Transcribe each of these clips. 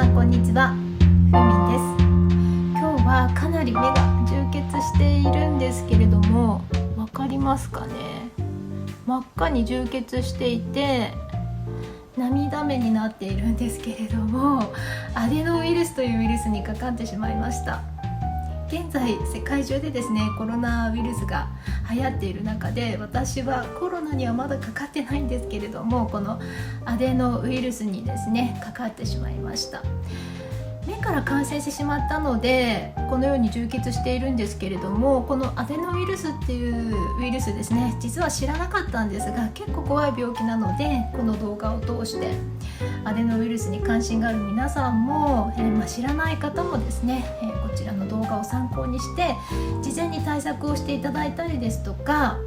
さんこんにちは、ふみんです。今日はかなり目が充血しているんですけれども、わかりますかね。真っ赤に充血していて涙目になっているんですけれども、アデノウイルスというウイルスにかかってしまいました。現在世界中でですね、コロナウイルスが流行っている中で、私はコロナにはまだかかってないんですけれども、このアデノウイルスにですねかかってしまいました。目から感染してしまったのでこのように充血しているんですけれども、このアデノウイルスっていうウイルスですね、実は知らなかったんですが結構怖い病気なので、この動画を通してアデノウイルスに関心がある皆さんも、知らない方もですね、こちらの動画を参考にして事前に対策をしていただいたりですとか、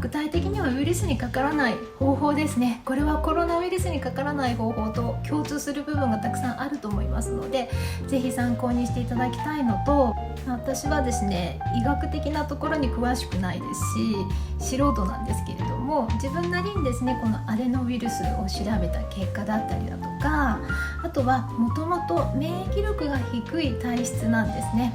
具体的にはウイルスにかからない方法ですね。これはコロナウイルスにかからない方法と共通する部分がたくさんあると思いますので、ぜひ参考にしていただきたいのと、私はですね医学的なところに詳しくないですし素人なんですけれども、自分なりにですねこのアデノウイルスを調べた結果だったりだとか、あとはもともと免疫力が低い体質なんですね。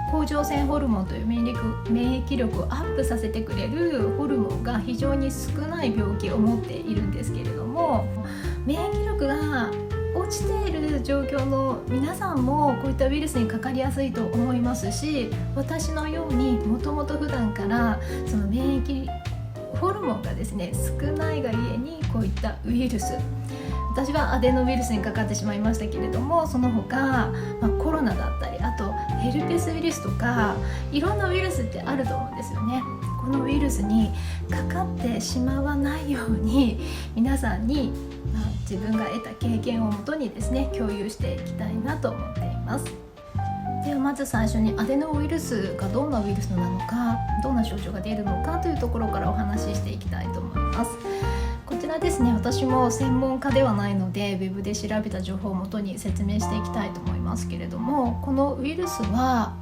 甲状腺ホルモンという免疫力をアップさせてくれるホルモンが非常に少ない病気を持っているんですけれども、免疫力が落ちている状況の皆さんもこういったウイルスにかかりやすいと思いますし、私のようにもともと普段からその免疫ホルモンがですね少ないがゆえにこういったウイルス、私はアデノウイルスにかかってしまいましたけれども、その他、コロナだったり、あとヘルペスウイルスとかいろんなウイルスってあると思うんですよね。このウイルスにかかってしまわないように皆さんに、自分が得た経験をもとにですね共有していきたいなと思っています。ではまず最初にアデノウイルスがどんなウイルスなのか、どんな症状が出るのかというところからお話ししていきたいと思います。こちらですね、私も専門家ではないのでウェブで調べた情報をもとに説明していきたいと思いますけれども、このウイルスは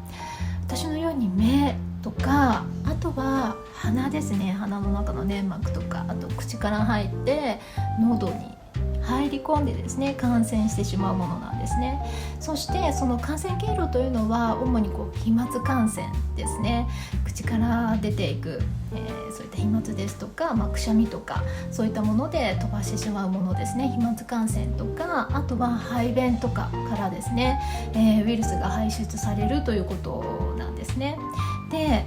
私のように目とか、あとは鼻ですね、鼻の中の粘膜とか、あと口から入って喉に入り込んでですね感染してしまうものなんですね。そしてその感染経路というのは主に飛沫感染ですね。口から出ていく、そういった飛沫ですとか、くしゃみとかそういったもので飛ばしてしまうものですね。飛沫感染とか、あとは排便とかからですね、ウイルスが排出されるということなんですね。で、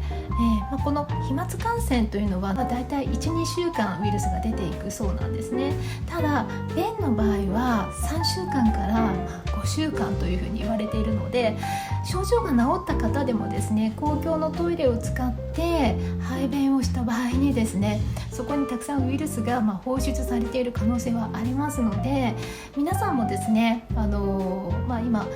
この飛沫感染というのはだいたい 1,2 週間ウイルスが出ていくそうなんですね。ただ便の場合は3週間から5週間というふうに言われているので、症状が治った方でもですね公共のトイレを使って排便をした場合にですね、そこにたくさんウイルスが放出されている可能性はありますので、皆さんもですね今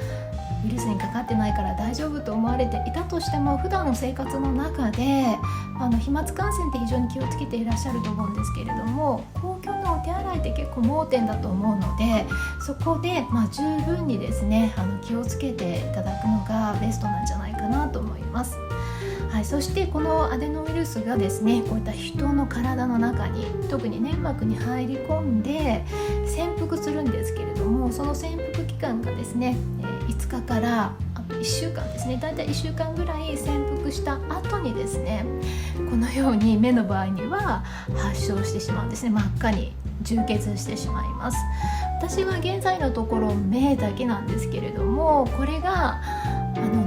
ウイルスにかかってないから大丈夫と思われていたとしても、普段の生活の中で飛沫感染って非常に気をつけていらっしゃると思うんですけれども、公共のお手洗いって結構盲点だと思うので、そこで十分にですね気をつけていただくのがベストなんじゃないかなと思います。そしてこのアデノウイルスがですねこういった人の体の中に、特に粘膜に入り込んで潜伏するんですけれども、その潜伏期間がですね5日からあと1週間ですね、だいたい1週間ぐらい潜伏した後にですね、このように目の場合には発症してしまうんですね。真っ赤に充血してしまいます。私は現在のところ目だけなんですけれども、これが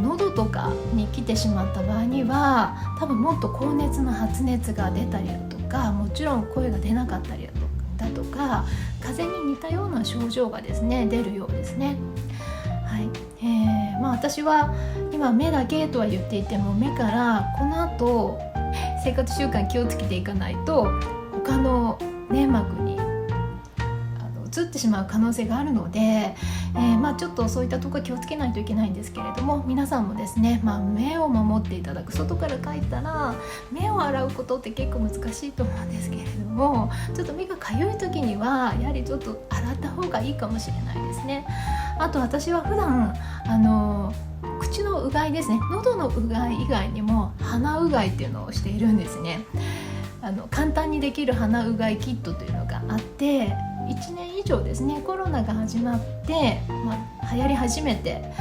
喉とかに来てしまった場合には多分もっと高熱の発熱が出たりだとか、もちろん声が出なかったりだとか、風邪に似たような症状がですね出るようですね。私は今目だけとは言っていても、目からこの後生活習慣気をつけていかないと他の粘膜に移ってしまう可能性があるので、ちょっとそういったところ気をつけないといけないんですけれども、皆さんもですね、目を守っていただく。外から帰ったら目を洗うことって結構難しいと思うんですけれども、ちょっと目がかゆい時にはやはりちょっと洗った方がいいかもしれないですね。あと私は普段口のうがいですね、喉のうがい以外にも鼻うがいっていうのをしているんですね。簡単にできる鼻うがいキットというのがあって、1年以上ですね、コロナが始まって、流行り始めて、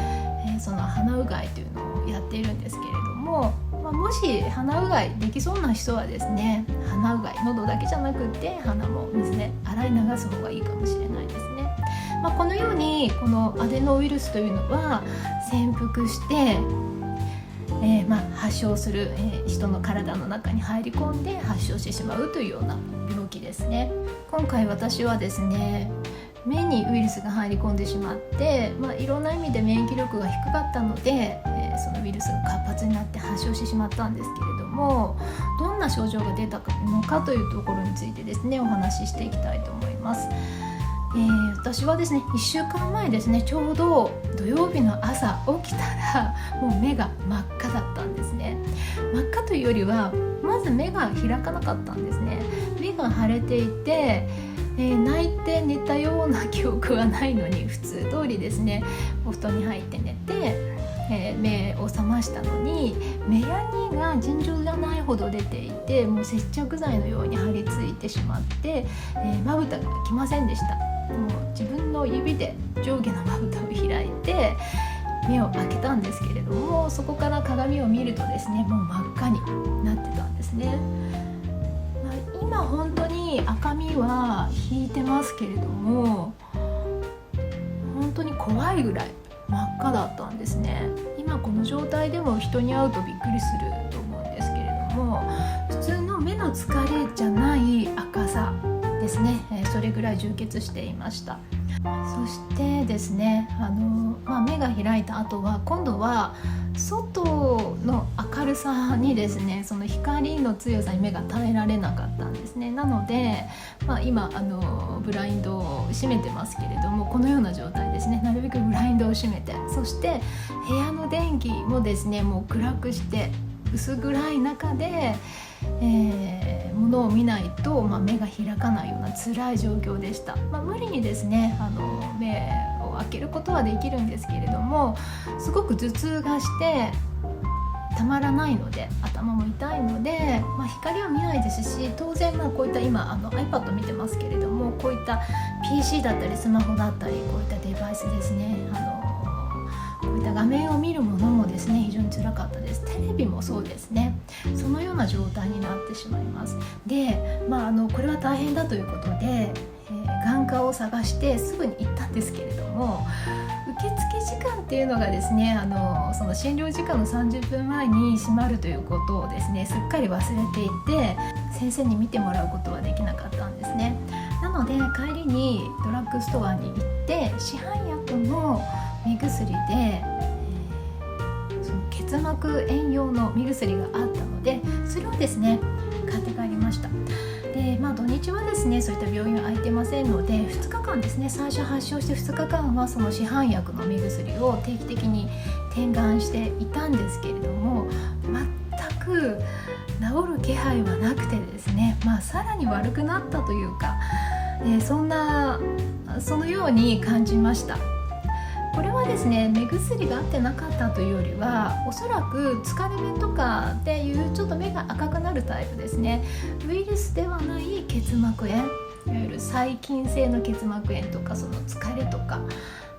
その鼻うがいというのをやっているんですけれども、もし鼻うがいできそうな人はですね、鼻うがい、喉だけじゃなくて鼻も水で洗い流す方がいいかもしれないですね。このようにこのアデノウイルスというのは潜伏して、発症する、人の体の中に入り込んで発症してしまうというような病気ですね。今回私はですね、目にウイルスが入り込んでしまって、いろんな意味で免疫力が低かったので、そのウイルスが活発になって発症してしまったんですけれども、どんな症状が出たのかというところについてですね、お話ししていきたいと思います。私はですね、1週間前ですね、ちょうど土曜日の朝起きたらもう目が真っ赤だったんですね。真っ赤というよりは、まず目が開かなかったんですね。目が腫れていて、泣いて寝たような記憶はないのに、普通通りですね、お布団に入って寝て、目を覚ましたのに、目やにが尋常じゃないほど出ていて、もう接着剤のように張り付いてしまって、まぶたが来ませんでした。もう自分の指で上下のまぶたを開いて目を開けたんですけれども、そこから鏡を見るとですね、もう真っ赤になってたんですね。今本当に赤みは引いてますけれども、本当に怖いぐらい真っ赤だったんですね。今この状態でも人に会うとびっくりすると思うんですけれども、普通の目の疲れじゃない赤さですね、それぐらい充血していました。そしてですね、目が開いた後は今度は外の明るさにですね、その光の強さに目が耐えられなかったんですね。なので、今ブラインドを閉めてますけれども、このような状態ですね。なるべくブラインドを閉めて、そして部屋の電気もですね、もう暗くして薄暗い中で、物を見ないと、目が開かないような辛い状況でした。無理にですね、目を開けることはできるんですけれども、すごく頭痛がしてたまらないので、頭も痛いので、光は見ないですし、当然こういった今iPad 見てますけれども、こういった PC だったりスマホだったり、こういったデバイスですね、こういった画面を見るものもですね、非常に辛かったです。テレビもそうですね、そのような状態になってしまいます。で、これは大変だということで、眼科を探してすぐに行ったんですけれども、受付時間っていうのがですね、その診療時間の30分前に閉まるということをですね、すっかり忘れていて、先生に見てもらうことはできなかったんですね。なので帰りにドラッグストアに行って、市販薬の目薬で、その結膜炎用の目薬があったので、それをですね買って帰りました。で、土日はですね、そういった病院は空いてませんので、2日間ですね、最初発症して2日間はその市販薬の目薬を定期的に点眼していたんですけれども、全く治る気配はなくてですね、さらに悪くなったというか、そのように感じました。これはですね、目薬が合ってなかったというよりは、おそらく疲れ目とかっていうちょっと目が赤くなるタイプですね。ウイルスではない結膜炎、いわゆる細菌性の結膜炎とか、その疲れとか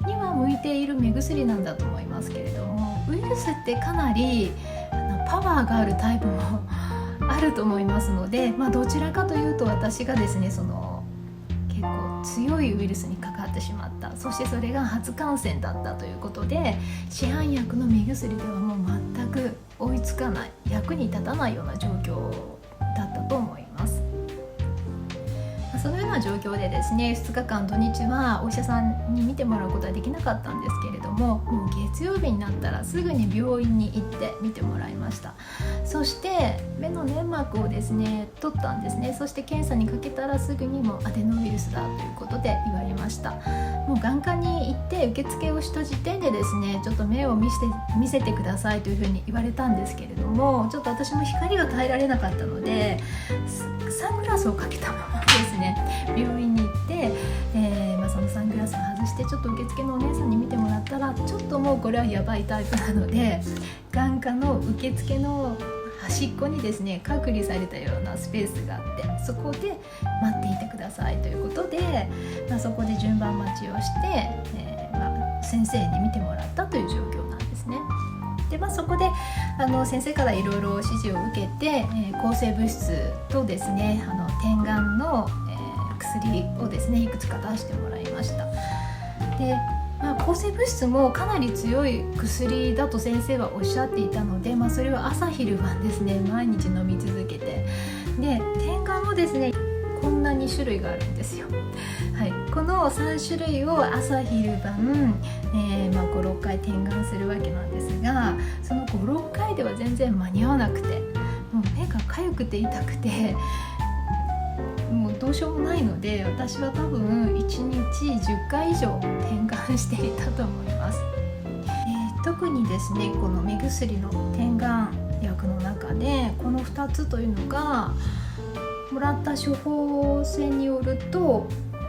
には向いている目薬なんだと思いますけれども、ウイルスってかなりパワーがあるタイプもあると思いますので、どちらかというと私がですね、その結構強いウイルスにかかってしまった、そしてそれが初感染だったということで、市販薬の目薬ではもう全く追いつかない、役に立たないような状況だったと思います。そのような状況でですね、2日間土日はお医者さんに見てもらうことはできなかったんですけれども、もう月曜日になったらすぐに病院に行って見てもらいました。そして目の粘膜をですね取ったんですね。そして検査にかけたらすぐにもうアデノウイルスだということで言われました。もう眼科に行って受付をした時点でですね、ちょっと目を見せてくださいというふうに言われたんですけれども、ちょっと私も光が耐えられなかったので、サングラスをかけたままですね病院に行って、そのサングラスを外して、ちょっと受付のお姉さんに見てもらったら、ちょっともうこれはやばいタイプなので、眼科の受付の端っこにですね隔離されたようなスペースがあって、そこで待っていてくださいということで、そこで順番待ちをして、先生に見てもらったという状況なんですね。で、そこで先生からいろいろ指示を受けて、抗生物質とですね点眼の、薬をですねいくつか出してもらいました。で、抗生物質もかなり強い薬だと先生はおっしゃっていたので、それを朝昼晩ですね毎日飲み続けて、で点眼もですねこんなに種類があるんですよ。はい、この3種類を朝昼晩、5、6回点眼するわけなんですが、その5、6回では全然間に合わなくて、もう目が痒くて痛くてもうどうしようもないので、私は多分1日10回以上点眼していたと思います。特にですねこの目薬の点眼薬の中でこの2つというのがもらった処方箋によると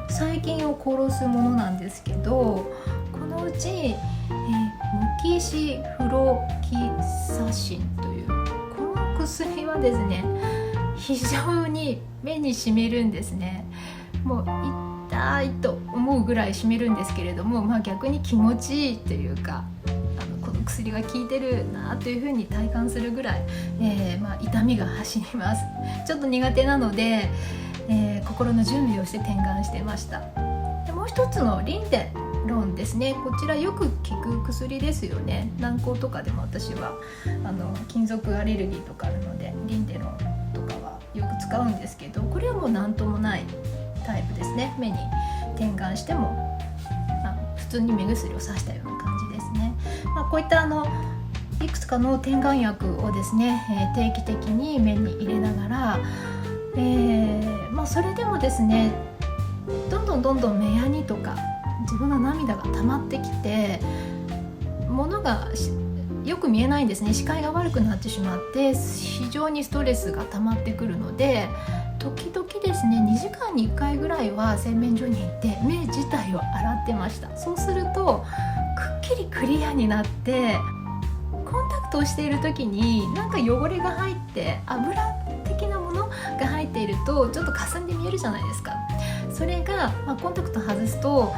細菌を殺すものなんですけど、このうち、無機シフロキサシンというこの薬はですね非常に目に染みるんですね。もう痛いと思うぐらい染みるんですけれども、逆に気持ちいいというかこの薬が効いてるなというふうに体感するぐらい、痛みが走ります。ちょっと苦手なので、心の準備をして点眼してました。でもう一つのリンデロンですね、こちらよく効く薬ですよね。軟膏とかでも私は金属アレルギーとかあるのでリンデロンとかはよく使うんですけど、これはもう何ともないタイプですね。目に点眼しても普通に目薬をさしたような感じですね。こういったいくつかの点眼薬をですね、定期的に目に入れながら、それでもですねどんどん目やにとか自分の涙が溜まってきて物がよく見えないんですね。視界が悪くなってしまって非常にストレスが溜まってくるので、時々ですね2時間に1回ぐらいは洗面所に行って目自体を洗ってました。そうするとくっきりクリアになって、コンタクトをしている時になんか汚れが入って油的なものが入っているとちょっと霞んで見えるじゃないですか。それが、コンタクト外すと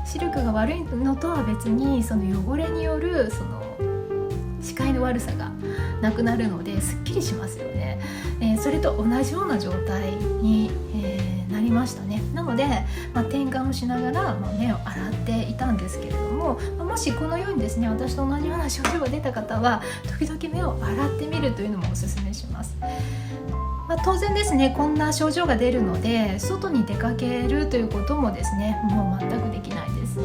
視力が悪いのとは別にその汚れによるその視界の悪さがなくなるのですっきりしますよね。それと同じような状態に、なりましたね。なので、点眼をしながら、目を洗っていたんですけれども、もしこのようにですね私と同じような症状が出た方は時々目を洗ってみるというのもお勧めします。当然ですねこんな症状が出るので外に出かけるということもですねもう全くできないです。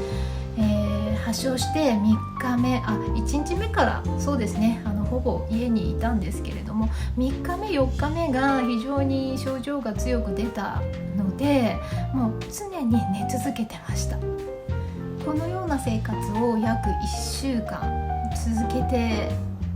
発症して3日目1日目からそうですねほぼ家にいたんですけれども、3日目4日目が非常に症状が強く出たのでもう常に寝続けてました。このような生活を約1週間続けて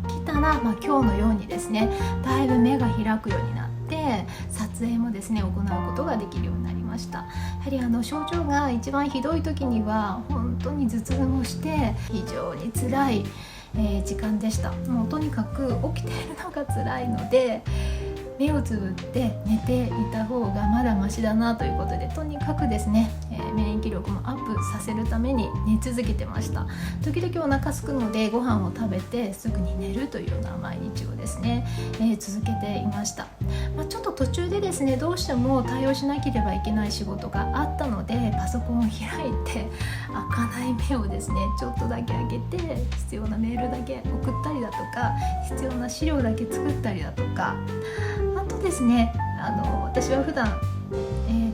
きたら、今日のようにですねだいぶ目が開くようになって撮影もですね行うことができるようになりました。やはり症状が一番ひどい時には本当に頭痛もして非常に辛い、時間でした。もうとにかく起きているのが辛いので目をつぶって寝ていた方がまだマシだなということで、とにかくですね、免疫力もアップさせるために寝続けてました。時々お腹すくのでご飯を食べてすぐに寝るというような毎日をですね、続けていました。ちょっと途中でですねどうしても対応しなければいけない仕事があったのでパソコンを開いて開かない目をですねちょっとだけ開けて必要なメールだけ送ったりだとか必要な資料だけ作ったりだとか、あとですね私は普段、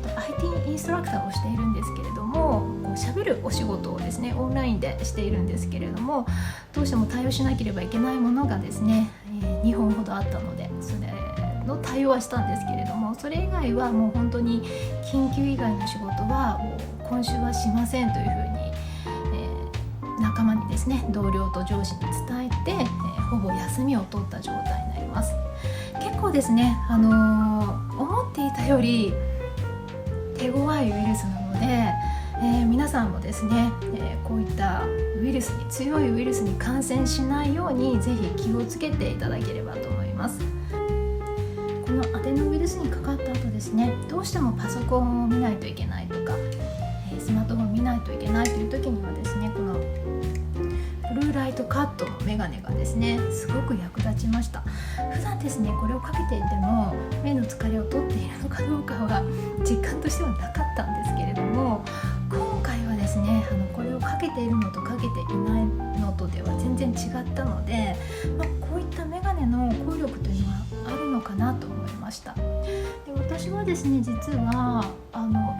IT インストラクターをしているんですけれども、喋るお仕事をですねオンラインでしているんですけれども、どうしても対応しなければいけないものがですね、2本ほどあったのでそれの対応はしたんですけれども、それ以外はもう本当に緊急以外の仕事はもう今週はしませんというふうに、仲間にですね同僚と上司に伝えて、ほぼ休みを取った状態になります。結構ですね、思っていたより手強いウイルスなので、皆さんもですね、こういったウイルスに強いウイルスに感染しないようにぜひ気をつけていただければと思います。ます。このアデノウイルスにかかった後ですね、どうしてもパソコンを見ないといけないとか、スマートフォンを見ないといけないという時にはですね、このブルーライトカットのメガネがですねすごく役立ちました。普段ですねこれをかけていても目の疲れを取っているのかどうかは実感としてはなかったんですけれども、今回はですねこれをかけているのとかけていないのとでは全然違ったので、こういったメガネの効力というのはあるのかなと思いました。で、私はですね実は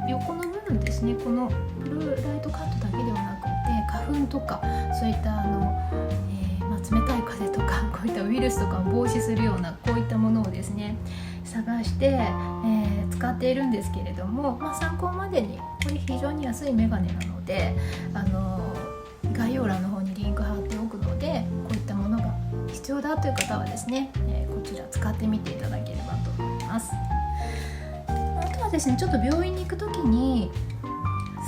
横の部分ですね、このブルーライトカットだけではなくて花粉とかそういった冷たい風とかこういったウイルスとかを防止するようなこういったものをですね探して、使っているんですけれども、参考までにこれ非常に安いメガネなので概要欄の方にリンク貼っておくので、こういったものが必要だという方はですね、こちら使ってみていただければと思います。あとはですねちょっと病院に行くときに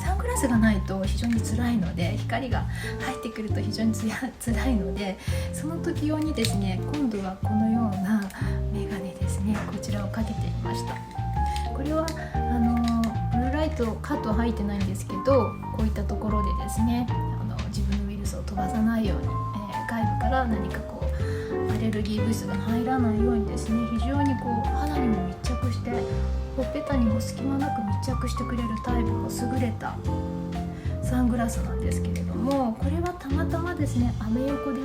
サングラスがないと非常に辛いので、光が入ってくると非常に辛いので、その時用にですね今度はこのようなメガネですね、こちらをかけてみました。これはブルーライトカットは入ってないんですけど、こういったところでですね自分のウイルスを飛ばさないように、外部から何かアレルギー物質が入らないようにですね非常に肌にも密着してほっぺたにも隙間なく密着してくれるタイプの優れたサングラスなんですけれども、これはたまたまですねアメ横で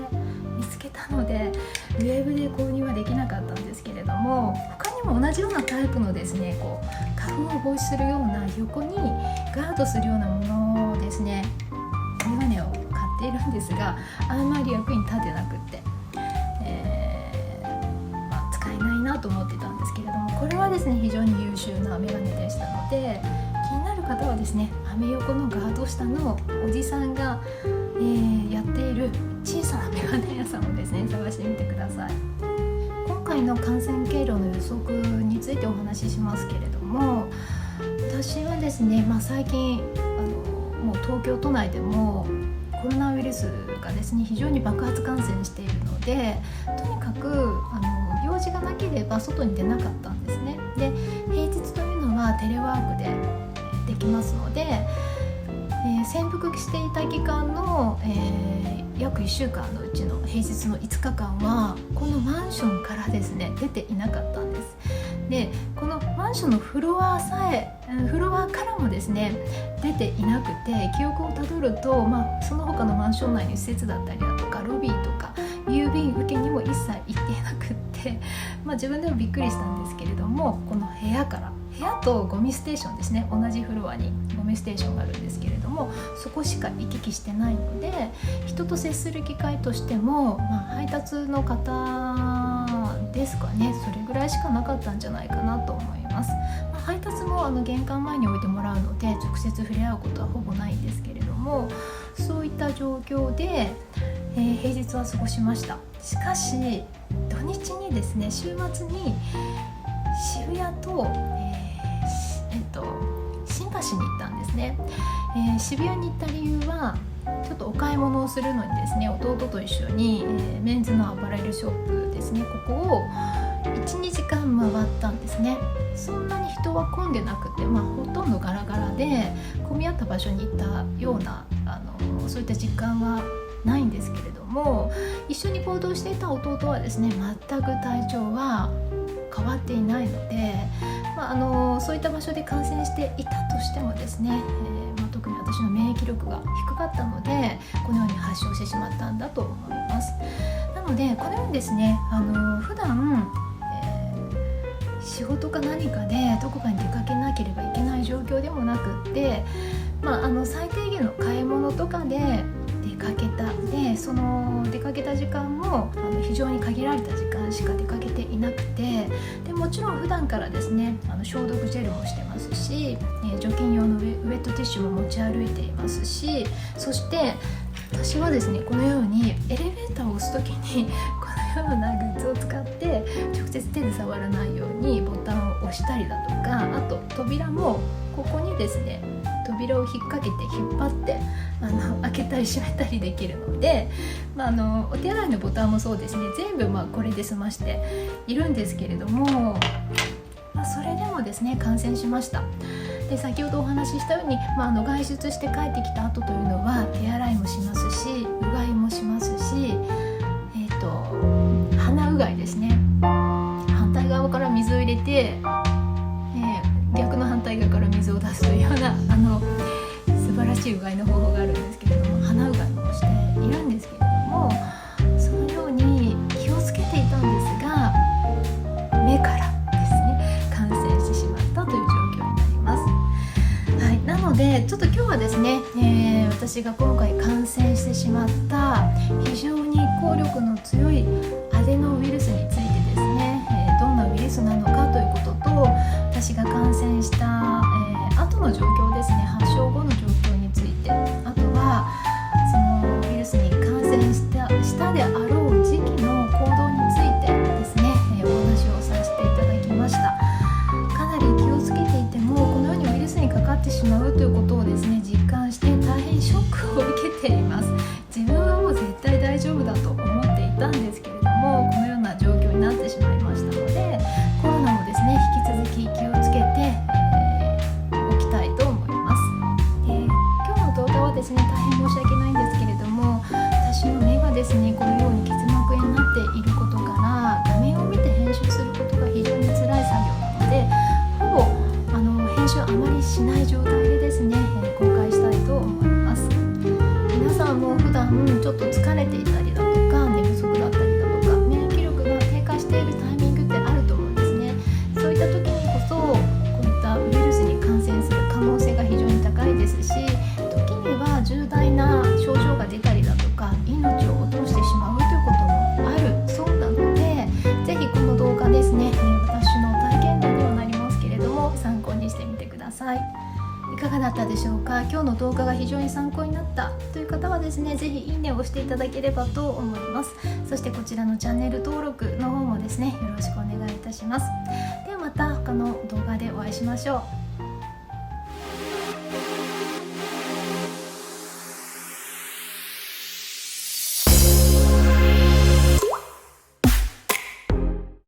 見つけたのでウェブで購入はできなかったんですけれども、他にも同じようなタイプのですね花粉を防止するような横にガードするようなものをですねメガネを買っているんですが、あんまり役に立てなくって、使えないなと思ってたんですけれども、これはですね非常に優秀なメガネでしたので、気になる方はですねアメ横のガード下のおじさんが、やっている小さなメガネ屋さんをですね探してみてください。今回の感染経路の予測についてお話ししますけれども、私はですね、最近もう東京都内でもコロナウイルスがですね非常に爆発感染しているので、とにかく用事がなければ外に出なかったんですね。で、平日というのはテレワークでできますので、潜伏していた期間の、約1週間のうちの平日の5日間はこのマンションからですね出ていなかったんです。で、このマンションのフロアからもですね出ていなくて、記憶をたどると、その他のマンション内の施設だったりだとかロビーとか郵便受けにも一切行っていなくって、自分でもびっくりしたんですけれども、この部屋とゴミステーションですね、同じフロアにゴミステーションがあるんですけれども、そこしか行き来してないので、人と接する機会としても、配達の方ですかね、それぐらいしかなかったんじゃないかなと思います。配達も玄関前に置いてもらうので直接触れ合うことはほぼないんですけれども、そういった状況で、平日は過ごしました。しかし土日にですね、週末に渋谷と、新橋に行ったんですね。渋谷に行った理由はちょっとお買い物をするのにですね、弟と一緒に、メンズのアパレルショップですね、ここを 1,2 時間回ったんですね。そんなに人は混んでなくて、ほとんどガラガラで混み合った場所に行ったようなそういった実感はないんですけれども、一緒に行動していた弟はですね全く体調は変わっていないので、そういった場所で感染していたとしてもですね、特に私の免疫力が低かったのでこのように発症してしまったんだと思います。なのでこのようにですね普段、仕事か何かでどこかに出かけなければいけない状況でもなくって、最低限の買い物とかで出かけたで、その出かけた時間も非常に限られた時間しか出かけていなくて、でもちろん普段からですね消毒ジェルもしてますし、除菌用のウェットティッシュも持ち歩いていますし、そして私はですねこのようにエレベーターを押すときにこのようなグッズを使って直接手で触らないようにボタンを押したりだとか、あと扉もここにですね扉を引っ掛けて引っ張って開開けたり閉めたりできるので、お手洗いのボタンもそうですね、全部これで済ましているんですけれども、それでもですね感染しました。で先ほどお話ししたように、外出して帰ってきた後というのは手洗いもしますし、うがいもしますし、鼻うがいですね、反対側から水を入れて、逆の反対側から水を出すというような素晴らしいうがいの方法があるんですけれども、鼻うがいもしているんですけれども、そのように気をつけていたんですが、目からですね感染してしまったという状況になります。はい、なのでちょっと今日はですね、私が今回感染してしまった非常に効力の強いアデノウイルスについてですね、どんなウイルスなのかということと、私が感染した、後の状況ですね、発症後の状況について、あとはそのウイルスに感染したであろう時期の行動についてですね、お話をさせていただきました。かなり気をつけていてもこのようにウイルスにかかってしまうということをですね実感して大変ショックを受けています。自分はもう絶対大丈夫だと思っていたんですけれども、このような状況になってしまいましたので、コロナもですね引き続き気をつけて、おきたいと思います。今日の動画はですね大変申し訳ないんですけれども、私の目がですねこのように結膜炎になっていることから画面を見て編集することが非常に辛い作業なので、ほぼ編集あまりしない状態でですね、公開したいと思います。皆さんも普段ちょっと疲れていたりだとか寝不足だったりだとか免疫力が低下しているタイミングってあると思うんですね。そういった時にこそこういったウイルスに感染する可能性が非常に高いですし、時には重大な症状が出たりだとか命を落としてしまうということもあるそうなので、ぜひこの動画ですね、私の体験談にはなりますけれども参考にしてみてください。いかがだったでしょうか。今日の動画が非常に参考になったという方はですね、ぜひいいねを押していただければと思います。そしてこちらのチャンネル登録の方もですねよろしくお願いいたします。ではまた他の動画でお会いしましょう。